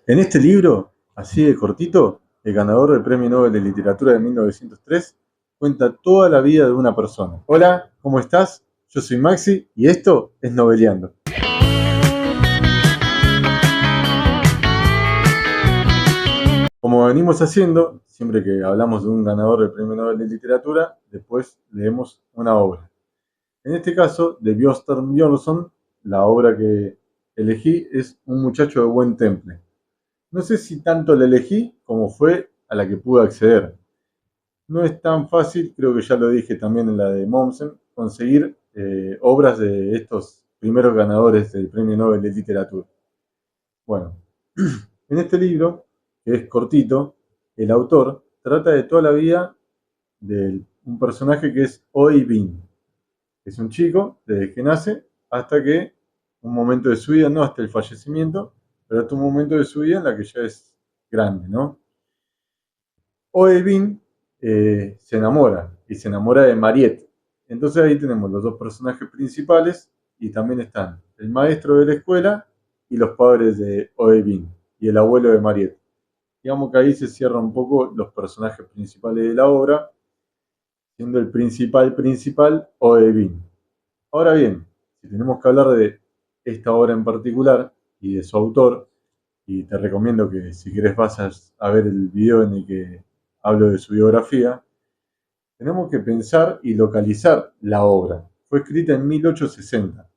En este libro, así de cortito, el ganador del Premio Nobel de Literatura de 1903 cuenta toda la vida de una persona. Hola, ¿cómo estás? Yo soy Maxi y esto es Noveleando. Como venimos haciendo, siempre que hablamos de un ganador del Premio Nobel de Literatura, después leemos una obra. En este caso, de Bjørnstjerne Bjørnson, la obra que elegí es Un muchacho de buen temple. No sé si tanto la elegí como fue a la que pude acceder. No es tan fácil, creo que ya lo dije también en la de Mommsen, conseguir obras de estos primeros ganadores del Premio Nobel de Literatura. Bueno, en este libro, que es cortito, el autor trata de toda la vida de un personaje que es Oi Bin. Es un chico desde que nace hasta que un momento de su vida, no hasta el fallecimiento, pero hasta un momento de su vida en la que ya es grande, ¿no? Oevin se enamora y se enamora de Mariette. Entonces ahí tenemos los dos personajes principales y también están el maestro de la escuela y los padres de Oevin y el abuelo de Mariette. Digamos que ahí se cierran un poco los personajes principales de la obra, siendo el principal Oevin. Ahora bien, si tenemos que hablar de esta obra en particular y de su autor, y te recomiendo que si querés vas a ver el video en el que hablo de su biografía, tenemos que pensar y localizar la obra. Fue escrita en 1860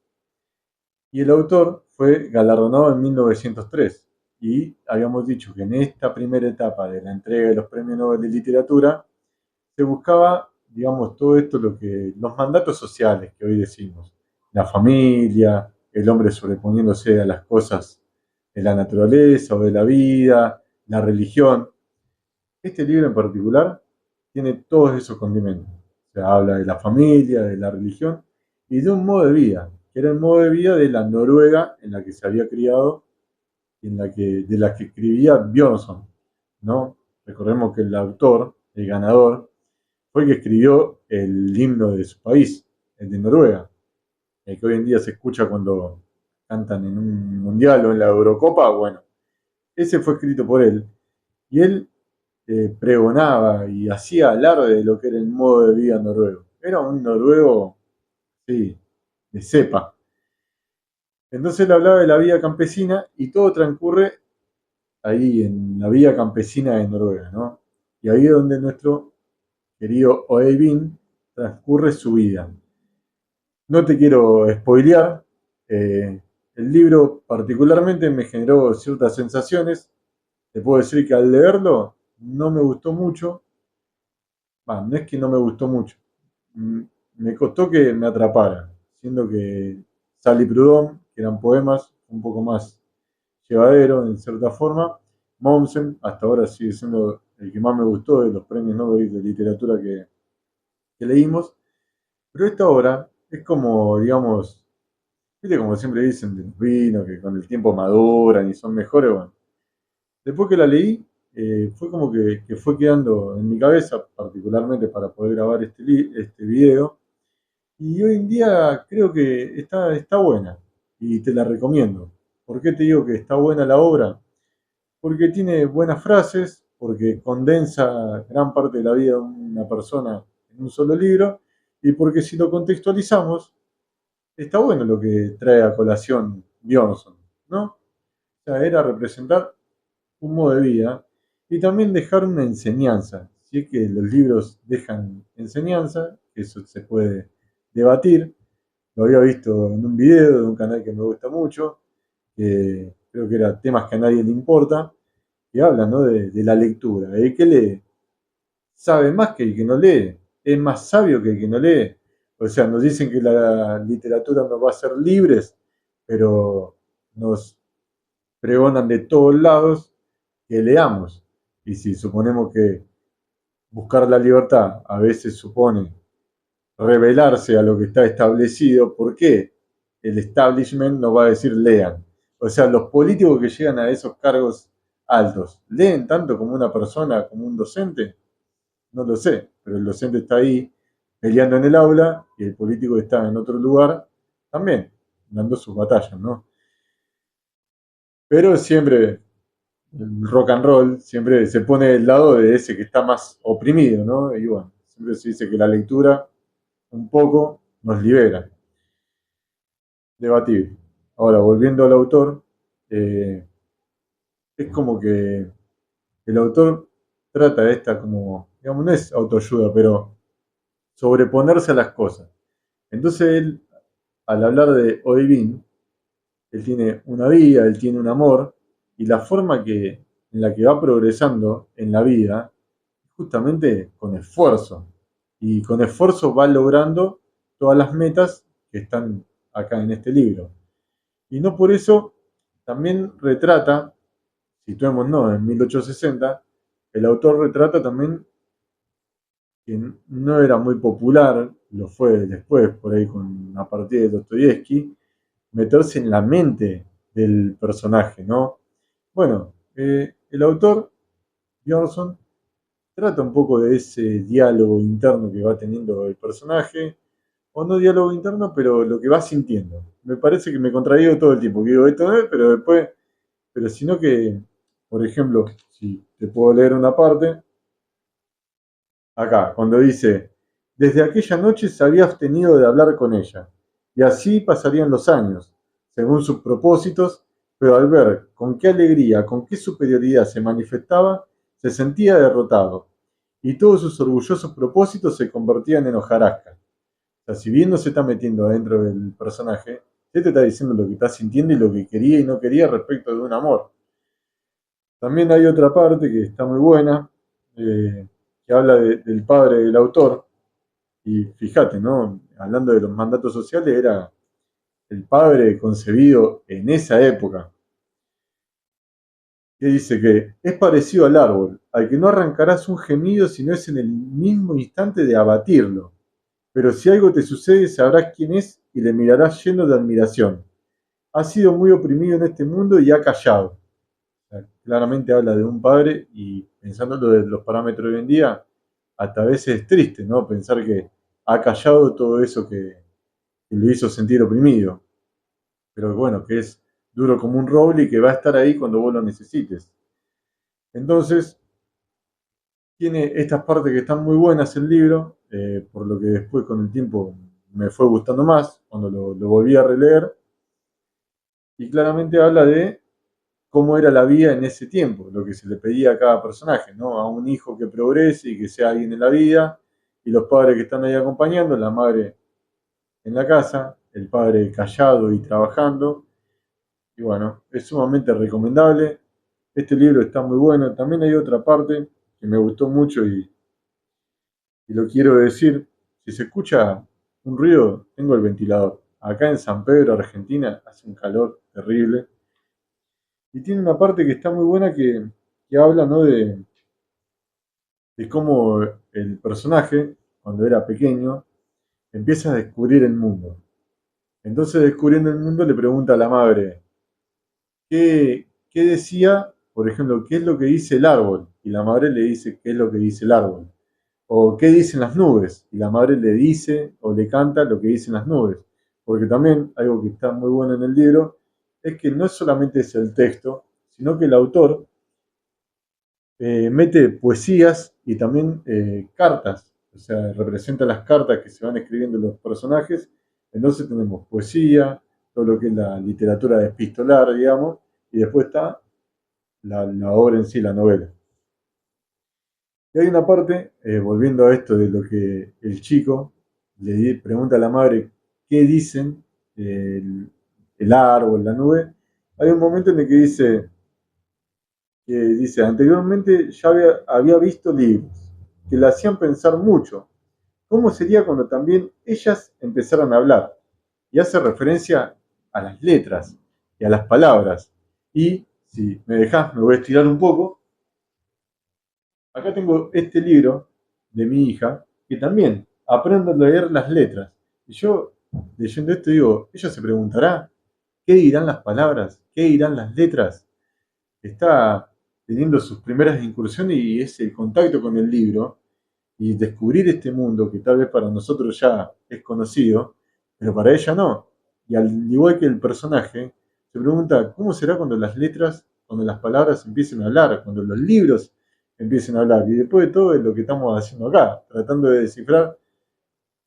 y el autor fue galardonado en 1903. Y habíamos dicho que en esta primera etapa de la entrega de los premios Nobel de Literatura se buscaba, digamos, todo esto, los mandatos sociales que hoy decimos, la familia, el hombre sobreponiéndose a las cosas de la naturaleza o de la vida, la religión. Este libro en particular tiene todos esos condimentos. O sea, habla de la familia, de la religión y de un modo de vida, que era el modo de vida de la Noruega en la que se había criado y de la que escribía Bjørnson, ¿no? Recordemos que el autor, el ganador, fue el que escribió el himno de su país, el de Noruega, el que hoy en día se escucha cuando cantan en un mundial o en la Eurocopa. Bueno, ese fue escrito por él. Y él pregonaba y hacía alarde de lo que era el modo de vida noruego. Era un noruego, sí, de cepa. Entonces él hablaba de la vida campesina y todo transcurre ahí en la vida campesina de Noruega, ¿no? Y ahí es donde nuestro querido Oeyvind transcurre su vida. No te quiero spoilear, el libro particularmente me generó ciertas sensaciones. Te puedo decir que al leerlo no me gustó mucho. No es que no me gustó mucho. Mm, Me costó que me atrapara, siendo que Sally Prudhomme, que eran poemas, un poco más llevadero en cierta forma. Mommsen, hasta ahora sigue siendo el que más me gustó de los premios Nobel de literatura que leímos. Pero esta obra es como, digamos, viste como siempre dicen de los vinos, que con el tiempo maduran y son mejores. Bueno, después que la leí, fue como que fue quedando en mi cabeza, particularmente para poder grabar este video. Y hoy en día creo que está buena y te la recomiendo. ¿Por qué te digo que está buena la obra? Porque tiene buenas frases, porque condensa gran parte de la vida de una persona en un solo libro y porque si lo contextualizamos, está bueno lo que trae a colación Bjornson, ¿no? O sea, era representar un modo de vida y también dejar una enseñanza. Si es que los libros dejan enseñanza, eso se puede debatir. Lo había visto en un video de un canal que me gusta mucho, que creo que era temas que a nadie le importa, que hablan, ¿no? de la lectura. El que lee sabe más que el que no lee, es más sabio que el que no lee. O sea, nos dicen que la literatura nos va a hacer libres, pero nos pregonan de todos lados que leamos. Y si suponemos que buscar la libertad a veces supone rebelarse a lo que está establecido, ¿por qué el establishment nos va a decir lean? O sea, los políticos que llegan a esos cargos altos, ¿leen tanto como una persona, como un docente? No lo sé, pero el docente está ahí peleando en el aula y el político está en otro lugar también, dando sus batallas, ¿no? Pero siempre el rock and roll siempre se pone del lado de ese que está más oprimido, ¿no? Y bueno, siempre se dice que la lectura un poco nos libera. Debatible. Ahora, volviendo al autor, eh, es como que el autor trata esta como, digamos, no es autoayuda, pero sobreponerse a las cosas. Entonces él, al hablar de Oevin, él tiene una vida, él tiene un amor, y la forma en la que va progresando en la vida, justamente con esfuerzo. Y con esfuerzo va logrando todas las metas que están acá en este libro. Y no por eso también retrata, situémonos en 1860, el autor retrata también que no era muy popular, lo fue después, por ahí con a partir de Dostoyevsky, meterse en la mente del personaje, ¿no? Bueno, el autor, Bjornson, trata un poco de ese diálogo interno que va teniendo el personaje, o no diálogo interno, pero lo que va sintiendo. Me parece que me contradigo todo el tiempo, que digo esto no es, pero después, pero sino que, por ejemplo, si te puedo leer una parte, acá, cuando dice, desde aquella noche se había abstenido de hablar con ella, y así pasarían los años, según sus propósitos, pero al ver con qué alegría, con qué superioridad se manifestaba, se sentía derrotado, y todos sus orgullosos propósitos se convertían en hojarasca. O sea, si bien no se está metiendo adentro del personaje, él te está diciendo lo que está sintiendo y lo que quería y no quería respecto de un amor. También hay otra parte que está muy buena, que habla del padre del autor, y fíjate, ¿no? Hablando de los mandatos sociales, era el padre concebido en esa época, que dice que es parecido al árbol, al que no arrancarás un gemido si no es en el mismo instante de abatirlo. Pero si algo te sucede, sabrás quién es y le mirarás lleno de admiración. Ha sido muy oprimido en este mundo y ha callado. O sea, claramente habla de un padre y pensándolo de los parámetros de hoy en día, hasta a veces es triste, ¿no? Pensar que ha callado todo eso que lo hizo sentir oprimido. Pero bueno, que es duro como un roble y que va a estar ahí cuando vos lo necesites. Entonces, tiene estas partes que están muy buenas el libro, por lo que después con el tiempo me fue gustando más, cuando lo volví a releer, y claramente habla de cómo era la vida en ese tiempo, lo que se le pedía a cada personaje, ¿no? A un hijo que progrese y que sea alguien en la vida, y los padres que están ahí acompañando, la madre en la casa, el padre callado y trabajando, y bueno, es sumamente recomendable. Este libro está muy bueno. También hay otra parte que me gustó mucho y lo quiero decir. Si se escucha un ruido, tengo el ventilador. Acá en San Pedro, Argentina, hace un calor terrible. Y tiene una parte que está muy buena que habla, ¿no? De cómo el personaje, cuando era pequeño, empieza a descubrir el mundo. Entonces, descubriendo el mundo, le pregunta a la madre, ¿qué decía, por ejemplo, qué es lo que dice el árbol? Y la madre le dice qué es lo que dice el árbol. O qué dicen las nubes. Y la madre le dice o le canta lo que dicen las nubes. Porque también algo que está muy bueno en el libro es que no solamente es el texto, sino que el autor mete poesías y también cartas. O sea, representa las cartas que se van escribiendo los personajes. Entonces tenemos poesía, todo lo que es la literatura epistolar, digamos, y después está la obra en sí, la novela. Y hay una parte, volviendo a esto de lo que el chico pregunta a la madre qué dicen el árbol, la nube, hay un momento en el que dice, anteriormente ya había visto libros que le hacían pensar mucho. ¿Cómo sería cuando también ellas empezaran a hablar? Y hace referencia a las letras y a las palabras. Y si me dejas, me voy a estirar un poco. Acá tengo este libro de mi hija, que también aprende a leer las letras. Y yo, leyendo esto, digo, ella se preguntará, ¿qué dirán las palabras? ¿Qué dirán las letras? Está teniendo sus primeras incursiones y es el contacto con el libro y descubrir este mundo que tal vez para nosotros ya es conocido, pero para ella no. Y al igual que el personaje, se pregunta, ¿cómo será cuando las letras cuando las palabras empiecen a hablar, cuando los libros empiecen a hablar. Y después de todo es lo que estamos haciendo acá, tratando de descifrar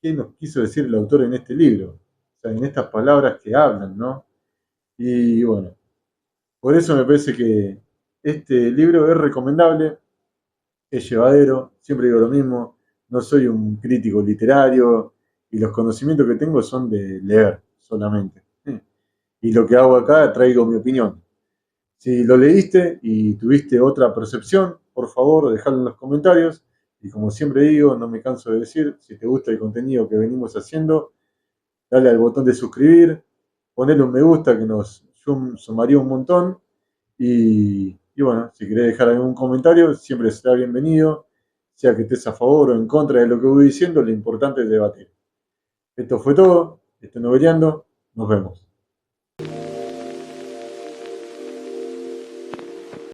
qué nos quiso decir el autor en este libro, o sea, en estas palabras que hablan, ¿no? Y bueno, por eso me parece que este libro es recomendable, es llevadero, siempre digo lo mismo, no soy un crítico literario y los conocimientos que tengo son de leer solamente. Y lo que hago acá, traigo mi opinión. Si lo leíste y tuviste otra percepción, por favor, dejadlo en los comentarios. Y como siempre digo, no me canso de decir, si te gusta el contenido que venimos haciendo, dale al botón de suscribir, ponle un me gusta que nos sumaría un montón. Y bueno, si querés dejar algún comentario, siempre será bienvenido, sea que estés a favor o en contra de lo que voy diciendo, lo importante es debatir. Esto fue todo, estoy noveleando, nos vemos.